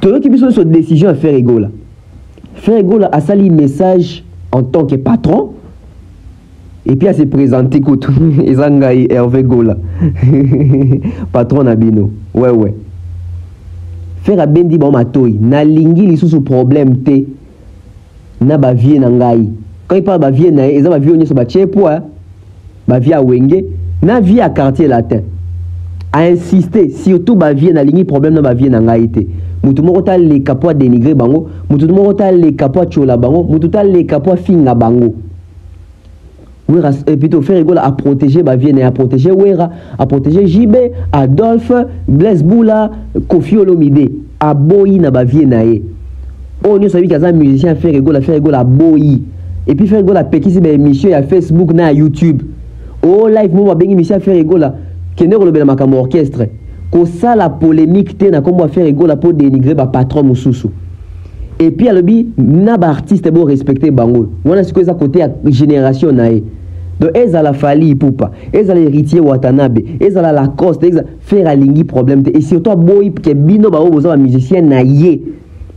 S1: Tout qui puisse une décision à faire égaux là. Faire égaux là, à sali message en tant que patron. Et puis à se présenter écoute, Ezangaï Hervé Gola. Patron Nabino. Ouais. Faire à bendi bon matoy. Na lingi li sous problème té. Na ba vie nangai. Quand il parle ba vie na, ils ont ba vie on y so ba tchepoa. Ba vie à Wenge. Na vie à quartier latin. A insister surtout ba vie na lingi problème na ba vie nangai té. Mutu moko ta le kapo dénigrer bango, mutu moko ta le kapo chola bango, mutu ta le kapo finga bango. Wera plutôt faire rigolo à protéger ba vie à protéger Wera, à protéger JB, Adolphe, Blaise Boula, Kofi Olomide, à boyi na ba vie na ye. Oh nous savons qu'il y a un musicien faire rigolo à boyi. Et puis faire rigolo à pekisi ba émission à Facebook na YouTube. Oh live mo ba bengi émission faire rigolo kene ko lobela makambo orchestre. Ko ça la polémique te na kombo faire rigolo pour dénigrer ba patron mususu. Et puis alobi na ba artiste bo respecter bango. Wana siko za côté génération na ye. Donc ezala fali poupa, ezala héritier Watanabe, ezala Lacoste, ezala faire alingi problème te. Et surtout boy ke bino ba oza ba musicien na ye.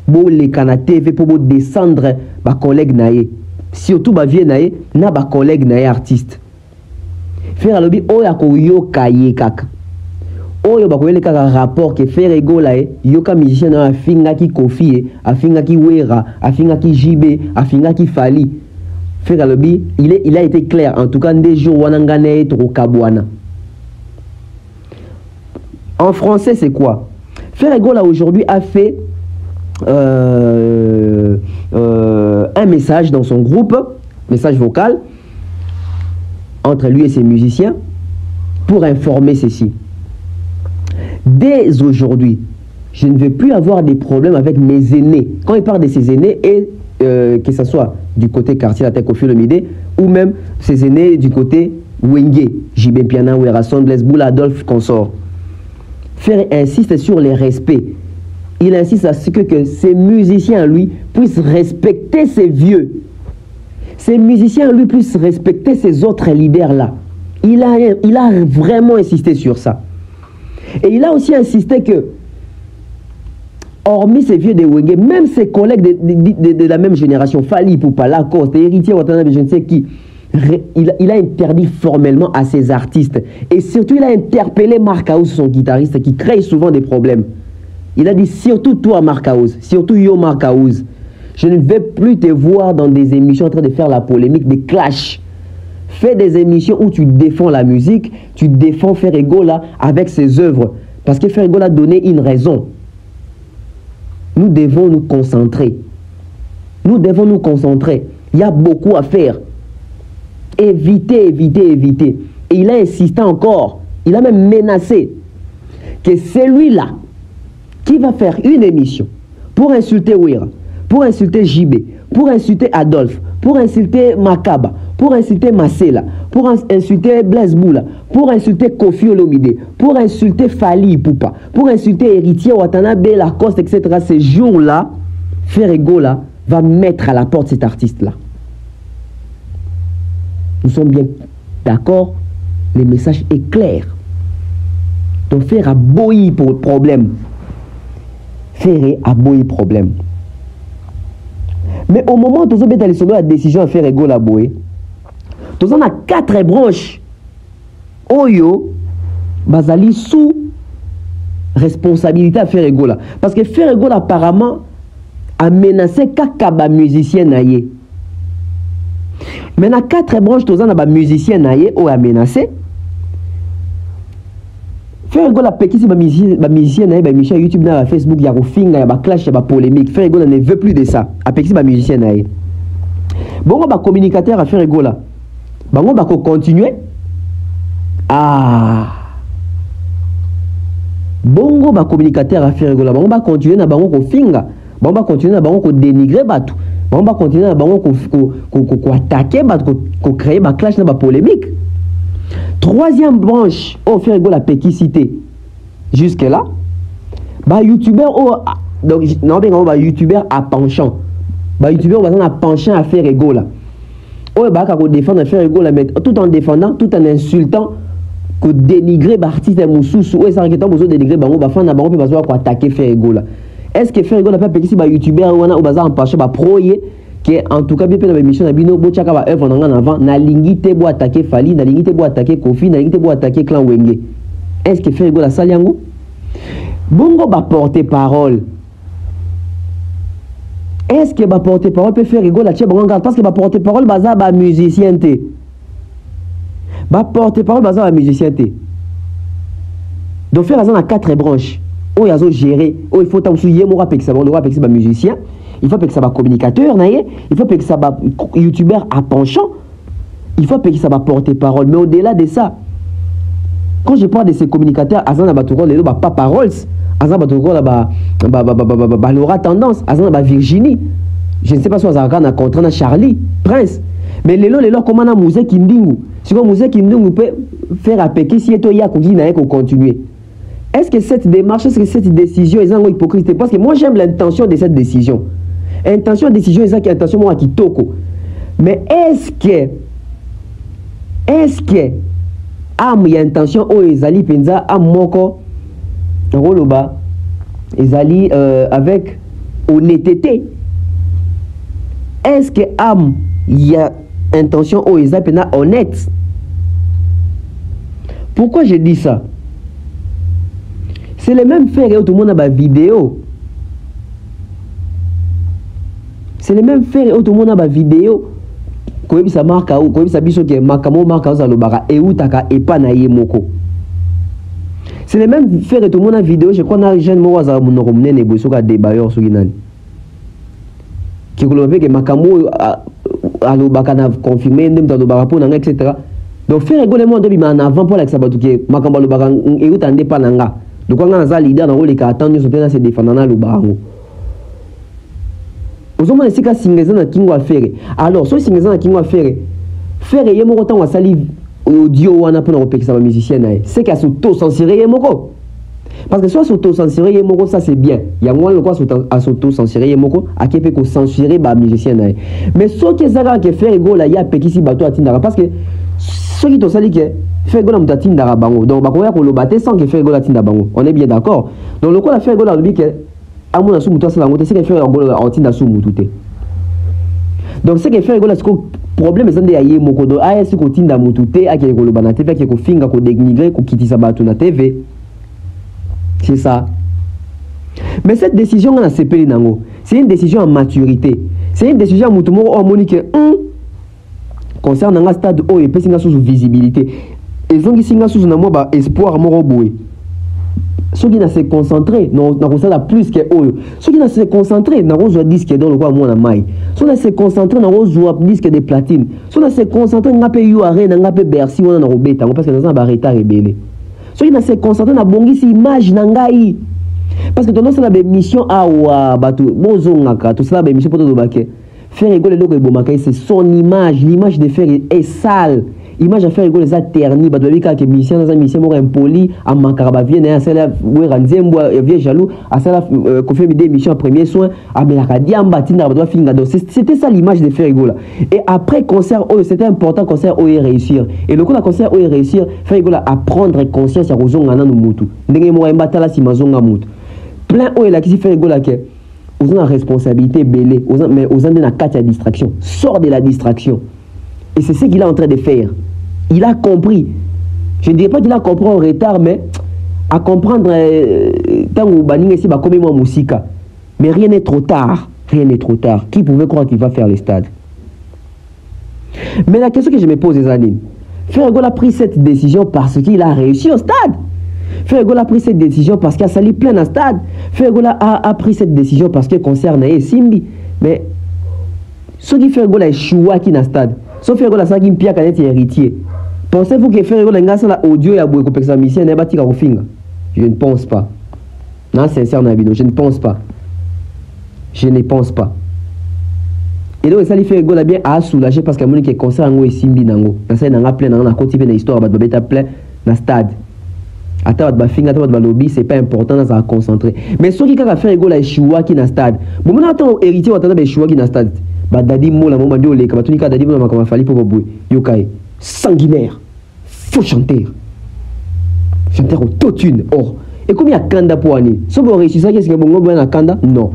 S1: Bo le kana TV pour bo descendre ba collègue na ye. Surtout ba vie na ye na ba collègue na ye artiste. Faire alobi oya ko yoka ye kaka. Oyo bakoyele kaka rapport ke faire egola yoka musicien na afinga ki Kofi afinga ki Wera afinga ki JB afinga ki Fali faire lobby il a été clair en tout cas des jours wanangane trop kabwana. En français c'est quoi? Faire egola aujourd'hui a fait un message dans son groupe, message vocal entre lui et ses musiciens pour informer ceci. Dès aujourd'hui, je ne vais plus avoir des problèmes avec mes aînés. Quand il parle de ses aînés, et que ce soit du côté quartier Latin Kofi Olomide, ou même ses aînés du côté Wenge, JB Piana, Werason, Blaise Boula, Adolphe, consort. Faire insiste sur les respects. Il insiste à ce que ces musiciens, lui, puissent respecter ces vieux. Ces musiciens, lui, puissent respecter ces autres leaders-là. Il a vraiment insisté sur ça. Et il a aussi insisté que, hormis ces vieux de Wenge, même ses collègues de la même génération, Fali Poupa, Lacoste, héritier Watanabe, je ne sais qui, il a interdit formellement à ces artistes. Et surtout, il a interpellé Mark House, son guitariste, qui crée souvent des problèmes. Il a dit, surtout toi, Mark House, surtout yo, Mark House, je ne vais plus te voir dans des émissions en train de faire la polémique, des clashs. Fais des émissions où tu défends la musique, tu défends Ferregola avec ses œuvres. Parce que Ferregola a donné une raison. Nous devons nous concentrer. Nous devons nous concentrer. Il y a beaucoup à faire. Éviter. Et il a insisté encore. Il a même menacé que celui-là qui va faire une émission pour insulter Wera, pour insulter JB, pour insulter Adolphe, pour insulter Makaba, pour insulter Marcela, pour insulter Blaise Boula, pour insulter Kofi Olomide, pour insulter Fali Poupa, pour insulter Héritier Watanabe, Lacoste, etc. Ces jours-là, Ferregola va mettre à la porte cet artiste-là. Nous sommes bien d'accord, le message est clair. Donc faire à boy pour le problème. Faire à boy problème. Mais au moment où nous avons allé sur la décision à faire Ferregola boy, nous avons 4 branches. Oyo, bazali sous responsabilité à faire ego là. Parce que faire ego apparemment a menacé kaka musicien naïe. Maintenant 4 branches tous na ba musicien naïe ou a menacé. Faire ego la pekisi ba musicien naïe ba Michel YouTube na Facebook ya rofinga ya ba clash ya ba polémique. Faire ego ne veut plus de ça. A pekisi ba musicien naïe. Bon ba communicateur à faire ego là. Bango ba ko continuer. Ah. Bongo ba communicateur à faire ego là. Bango ba continuer na bango ko finga. Bango ba continuer na bango ko dénigrer batu. Bango ba continuer na bango ko attaquer batu ko créer ba clash na ba polémique. Troisième branche, on fait ego la péquicité. Jusque là, bah youtubeur donc non bien bah youtubeur à penchant. Bah youtubeur va penchant à faire ego là. Oh bah quand on défend à faire ego là, mais tout en défendant, tout en insultant, que dénigrer bah artiste moussous ou ça requêtant besoin de dénigrer bah on va faire na bah on peut pas quoi attaquer faire ego là. Est-ce que faire ego la pas péquicité bah youtubeur ou on va en penchant bah proyer que en tout cas bien dans l'émission na bino bochaka ba œuvre en avant na lingité bo attaquer Fali na lingité bo attaquer Kofi na lingité bo attaquer Clan Wenge. Est-ce que faire ego la saliango bongo ba porter parole? Est-ce que ba porter parole peut faire ego la tche bongo parce que ba porter parole baza ba musicien té. Ba porter parole baza ba musicien té. Donc faire ça na 4 branches. Oh yazo gérer, oh il faut tam sou yemo rapek ça bon le rapek ba musicien. Il faut que ça va communicateur, il faut que ça va youtubeur à penchant, il faut que ça va porter parole. Mais au-delà de ça, quand je parle de ces communicateurs, Azan a battu les pas paroles, Azan a battu la Laura Tendance, Azan a Virginie, je ne sais pas si Azan a contre Charlie, Prince. Mais les lots, comment on a Mouzé Kindingu? Si on Mouzé Kindingu peut faire appliquer si il y a qu'on continuer. Est-ce que cette démarche, est-ce que cette décision est en hypocrite? Parce que moi j'aime l'intention de cette décision. Intention de décision est intention moi qui toko. Mais est-ce que am y a intention o ezali penza am moko roloba ezali avec honnêteté? Est-ce que am y a intention o ezali penza honnête? Pourquoi je dis ça? C'est le même fait que tout le monde a ma vidéo. C'est le même fait que tout le monde a ma vidéo. Quand ça marque ou quand ça biso que makamo marque za lobara et ou taka et pas na yemoko. C'est le même fait que tout le monde a vidéo. Je crois na jeune mo za monoro mnene boso ka débailleur so ginani. Qui kolobé que makamo a lobaka na confirmer ndem ta lobara pour nanga etc. Donc faire rigoler moi de en avant pour la sabatu que makamba lobaka et ou tande pas nanga. Donc quand on a leader dans le cas attendre nous se défendre dans le barango. Aux hommes ici quand singeza na kingo affaire. Alors so singeza na kingo affaire. Faire yemo autant wa sali audio wana pour repérer ça musicien nae. C'est qu'à s'auto censurer yemoko. Parce que soit s'auto censurer yemoko ça c'est bien. Il y a moins le quoi s'auto censurer yemoko à qui peut censurer ba musicien nae. Mais ce qui est que faire ego là il y a pekisi bato atindara parce que ceux qui t'ont sali que faire ego la mutatinda bango. Donc bakoya ko lobaté sans que faire ego la tinda bango. On est bien d'accord. Donc le quoi la faire ego la lobi que amuna sou muto sala ngote c'est que faire ego la tinda sou mututé. Donc c'est que faire ego la ce problème c'est de aye moko do aya si ko tinda mututé a ke ko lobana TV ke ko finga ko dénigrer ko kitisa bato na TV. C'est ça. Mais cette décision on a CPI nango. C'est une décision en maturité. C'est une décision muto moko o monique concernant un stade où il peut y sous visibilité. Ils ont dit sous na moba espoir moro boy. Ceux qui n'a se concentrer non na plus que eux. Ceux qui n'a se concentrer na rose disque dans le quoi moi na mai. Ceux qui se concentrer na rose disque de platine. Ceux qui se concentrer na pe URL na pe Bercy wana na robeta parce que dans un barreta rebelle. Ceux qui n'a se concentrer na bongisi image na ngai. Parce que dans la mission awa batu bozongaka tout ça ba mission poto do baké. Faire rigoler le Bomakai, c'est son image. L'image de faire est sale. Image à faire rigoler ça terni. Bah, tu as que mission dans un mission more impoli. À Makaraba vient à celle-là, où Ranzembo vient jaloux. À celle-là, confirme des missions premier soin. À Melakadia, Mbatina, doit finir. Donc, c'était ça l'image de faire rigoler. Et après, concert, c'était important, concert, réussir. Et le coup, la concert, réussir, faire rigoler à prendre conscience à Rozongana no Mutu. N'engagez moi Mbatala si Mazonga Mutu. Plein haut et là qui fait rigoler. Aux gens la responsabilité belée, mais aux gens de la carte à distraction. Sors de la distraction. Et c'est ce qu'il est en train de faire. Il a compris. Je ne dirais pas qu'il a compris en retard, mais à comprendre tant que baninga ici, comme moi, musika. Mais rien n'est trop tard. Rien n'est trop tard. Qui pouvait croire qu'il va faire les stades? Mais la question que je me pose, les amis, Ferregola a pris cette décision parce qu'il a réussi au stade. Ferregola a pris cette décision parce qu'il a sali plein de stade. Ferregola a pris cette décision parce qu'il concerne Simbi. Mais ce qui Ferregola est choua qui n'a stade. Sauf Ferregola ça qui me pia canet héritier. Pensez-vous que Ferregola n'a pas audio et a beaucoup de mission n'est pas tika finga? Je ne pense pas. Non, sincère Nabino, je ne pense pas. Je ne pense pas. Et donc ça lui fait Ferregola bien à soulager parce que mon qui concerne Simbi nango. Ça c'est n'a plein dans la continuer dans l'histoire ba beta plein dans stade. Attends, le lobby, c'est pas important, on va concentrer. Mais ce qui a fait Ferregola est choua qui n'a stade. Bon, on attend héritier, on attend choua qui n'a stade. Bah, dadi mo la maman diolé, comme tu dis, dadi mo la maman fali pour bouer. Yokai, sanguinaire, faux chanteur. Chanteur au totune. Or, et comme il y a Kanda pour année, si vous réussissez ça, qu'est-ce que vous avez Kanda? Non.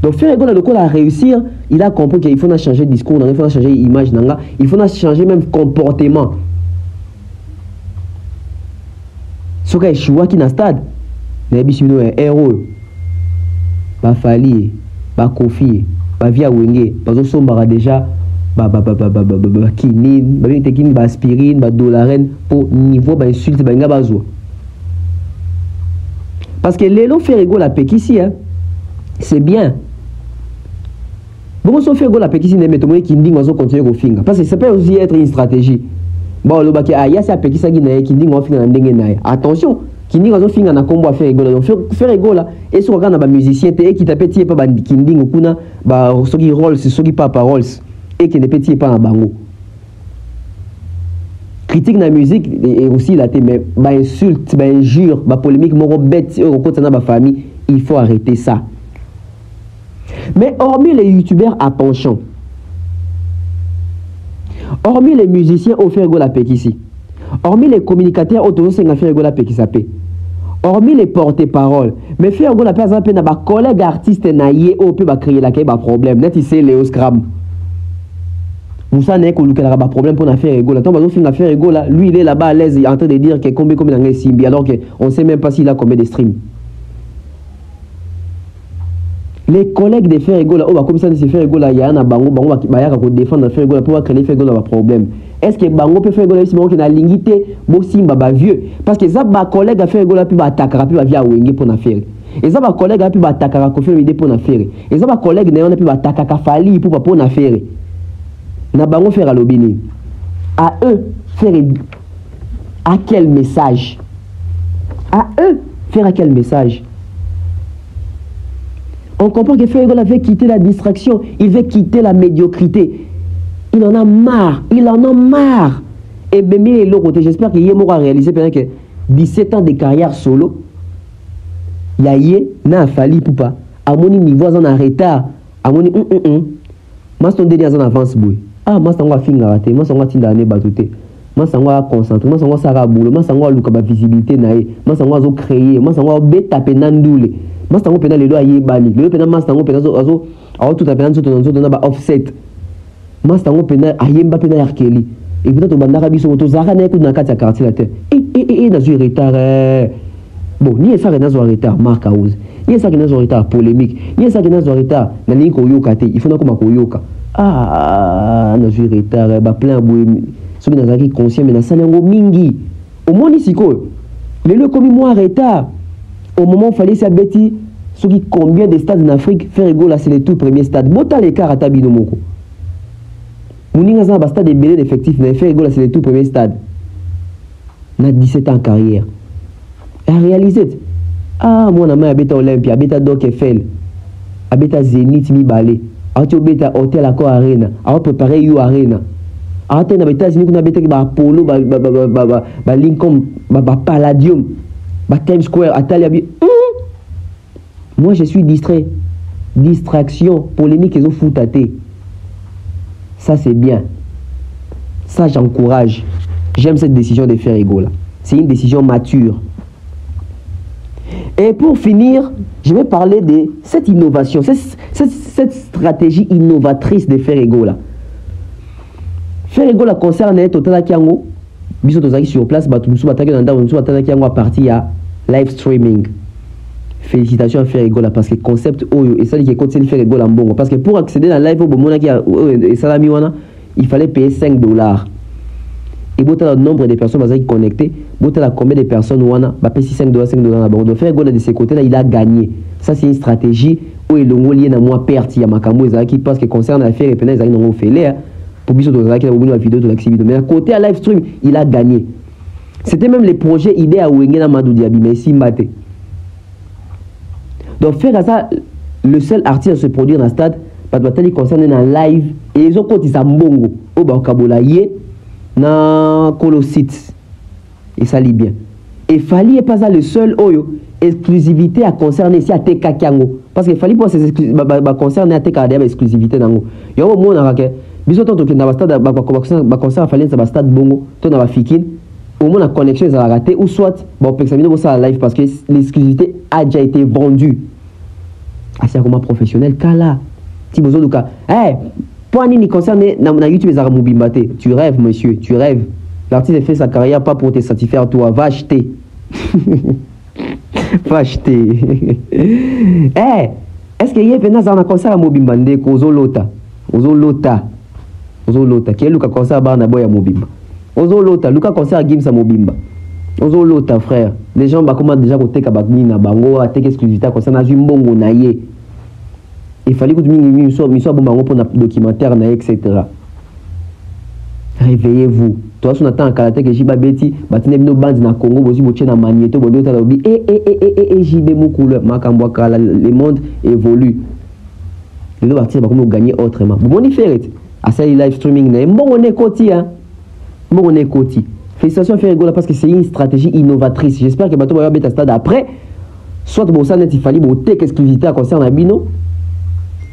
S1: Donc, Ferregola, le coup à réussir, il a compris qu'il faut changer de discours, il faut changer d'image, il faut changer même comportement. Ce qui est choua qui n'a stade, il y a un héros, ba fali, ba kofi, ba via wenge, ba sombara déjà, ba kinin, ba tekin, ba aspirine, ba dolaren pour niveau ba insulte ba nga bazo. Parce que l'élo Ferregola pekisi, hein, c'est bien. Bon, si Ferregola pekisi ne met au kinding bazo continuer au finga, parce que ça peut aussi être une stratégie. Bon, le baki aya c'est apeki ça qui ndingi on finga ndenge nae. Attention, qui ndingi on finga na combo Ferregola. Donc Ferregola et sur quand na musicien te qui tapeti pas ba kindingi kuna ba soki Rolls, soki papa Rolls et qui ne petit pas na bango. Critique na musique et aussi la te mais ba insulte, ba injure, ba polémique moko bête au côté na ba famille, il faut arrêter ça. Mais hormis les youtubeurs à penchant, hormis les musiciens au Ferregola Pekisi, hormis les communicateurs au Ferregola Pekisapé, hormis les porte-paroles, mais Ferregola Pekisapé n'a pas collègue artiste naïe au peut créer la problème. Net ici Léo Scram. Moussa n'est qu'au cas de problème pour la Ferregola. Tant que la Ferregola, lui il est là-bas à l'aise, il est en train de dire que combien dans Simbi alors qu'on ne sait même pas s'il a combien de streams. Les collègues de Ferregola, comme ça, c'est Ferregola, il y a un bango, qui va défendre Ferregola pour créer Ferregola un problème. Est-ce que bango peut Ferregola si on a l'ingité, bossim baba vieux? Parce que ça, ma collègue a Ferregola puis va attaquer, puis va via wenge pour la faire. Et ça, ma collègue a puis va attaquer, pour la faire. Et ça, ma collègue n'a pas attaquer, fali pour la faire. Na bango faire à l'obéni. À eux, faire à quel message? À eux, faire à quel message? On comprend que Ferregola veut quitter la distraction, il veut quitter la médiocrité. Il en a marre, il en a marre. Et même l'autre, j'espère qu'il y a réalisé pendant que 17 ans de carrière solo, il y a fallu pour pas. À mon niveau, en retard. À mon niveau, moi, je suis en avance. Ah, moi, je suis en finir raté. Moi, je suis en train de battre. Moi, je suis en concentrer. Moi, je suis en boulot. Moi, je suis en visibilité. Moi, je suis en créer. Moi, je suis en taper nandoule. Moi, je suis en les lois yébani. Le pénal, moi, je suis en tout à pénal, offset. Moi, je suis en ayemba pénal arkeli. Et peut-être au bandara biso to zara na ko na kati ya quartier la terre. Na zo retard. Bon, ni ça que na zo retard marque cause. Ni ça que na zo retard polémique. Ni ça que na zo retard na ni ko yoka te. Il faut na ko makoyoka. Ah, na zo retard ba plein boy. So na zaki conscient mais na salango mingi. Au moins ici ko. Le commis moi retard. Au moment où il fallait s'abêter, ce qui combien de stades en Afrique, Ferregola c'est le tout premier stade. Bota l'écart à Tabino Moko. Mouninga Zan a stade de belé d'effectifs, mais Ferregola c'est le tout premier stade. On a 17 ans en carrière. Et à réaliser, ah, moi, on a habité Olympia, habité Doc Eiffel, habité Zénith, mi balé, habité Hôtel Accor Arena, a préparé You Arena. Habité aux États-Unis, on a habité Apollo, Lincoln, Palladium. Times Square, Atalia. Moi, je suis distrait. Distraction, polémique, ils ont foutaté. Ça, c'est bien. Ça, j'encourage. J'aime cette décision de Ferregola. C'est une décision mature. Et pour finir, je vais parler de cette innovation, cette stratégie innovatrice de Ferregola. Ferregola concerne Total Kiango. Biso tozaki sur place, à partir à live streaming. félicitations à faire rigola parce que concept oyo et ça dit que continue faire rigola mbongo parce que pour accéder à la live au moment qui et salami wana il fallait payer $5 et botta le nombre de personnes qui connectées botta la combien de personnes wana ba payer $5 na bango de faire rigola de ce côté là il a gagné ça c'est une stratégie où il longo lié na moi perte ya makambo ezaki parce que concerne affaire et pena ezaki non ofele pour biso to ezaki na bonne vidéo to l'exhibition mais à côté à live stream il a gagné c'était même les projets idées à Wenge na Madou Diaby mais Simbate. Donc faire ça le seul artiste à se produire dans le stade pas de tali concerne dans live et ils ont côté ça mbongo au bakabola yé na Colosite et ça lit bien et Fali est pas ça le seul oyo exclusivité à concerner ici à TK Kiango parce que Fali pour ces concerner à TK des exclusivité nango yo au monde que biso to que na stade ba concert Fali ça stade bongo to na ba fikine au moins la connexion ça a raté ou soit bon peut examiner ça en live parce que l'exclusivité a déjà été vendue à c'est comme professionnel kala ti bozo luka point ni concerne na YouTube za Mobimbate tu rêves monsieur tu rêves l'artiste fait sa carrière pas pour te satisfaire toi va acheter va acheter est-ce que yé vena za na concert à Mobimbande ko zolota qui est luka concert ba na boya Mobimba Ozolota, Luka concert à Gimsa Mobimba. Ozolota, frère. Les gens commandent déjà côté Kabakni na bango, à tek exclusivité concert na Zumbongo naye. Il fallait que tu m'y sois bon pour un documentaire na etc. Réveillez-vous. Toi, si on attend un karaté que Jiba Beti, batine bino bandi na Congo, bozi boche na Magneto, bodo ta lobi, Jibe mou couleur, Makambwa kala, le monde évolue. Les deux artistes vont gagner autrement. Bon, on y fait, à ça, live streaming, bon, on est côté, hein. Bon, on est côté. Félicitations à faire rigoler parce que c'est une stratégie innovatrice. J'espère que Bato va mettre à stade après. Soit bon, ça net, il fallait bon, tech exclusivité à concert à Bino.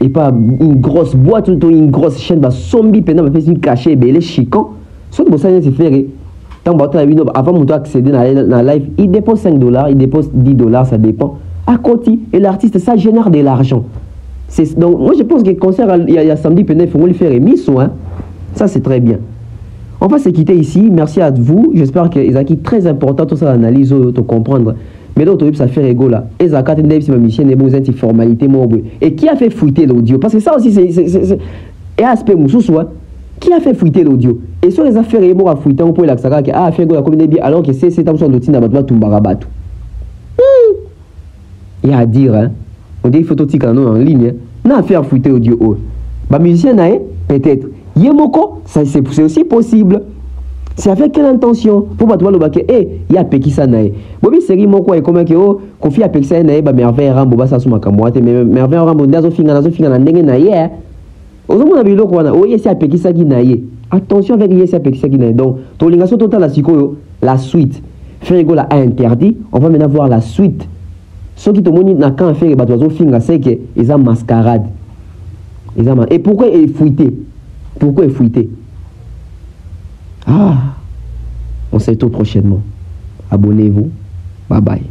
S1: Et pas une grosse boîte ou une grosse chaîne, bah, zombie, pendant que une cachée, ben, les chican. Soit bon, ça net, il fait. Tant que à Bino, avant de accéder dans la live, il dépose $5, il dépose $10, ça dépend. À côté, et l'artiste, ça génère de l'argent. Donc, moi, je pense que le concert, il y a samedi, pendant il faut lui faire émission, hein. Ça, c'est très bien. On va se quitter ici. Merci à vous. J'espère que les acquis très important tout ça l'analyse de comprendre. Mais d'autres ça fait rigolo là. Et ça quand c'est ma mission n'est pas une formalité et qui a fait fuiter l'audio parce que ça aussi c'est et aspect mususu qui a fait fuiter l'audio et sur les affaires et bon à fuiter on peut l'accélérer que a fait comme bien alors que c'est tam son dotin na batwa tumbarabatu. Il y a à dire hein. On dit photo tika en ligne. Na faire fuiter audio. Ba musicien na peut-être Yemoko, ça c'est aussi possible. C'est avec quelle intention? Pour pas toi le baquet, il y a Pekisa nae. Bobi seri moko et comme que confi à Pekisa nae, ba merveille rambo ba sa suma kamoate, mais merveille rambo nazo finga na ndenge nae. Ozomo na biloko wana, o yesi a Pekisa ki nae. Attention avec yesi a Pekisa ki nae. Donc, ton lingation totale la sikoyo, la suite. Ferrigo a interdit, on va maintenant voir la suite. Ce qui te moni na quand faire ba tozo finga c'est que ils ont mascarade. Et pourquoi il fuité? Pourquoi fuiter? On se retrouve prochainement. Abonnez-vous. Bye bye.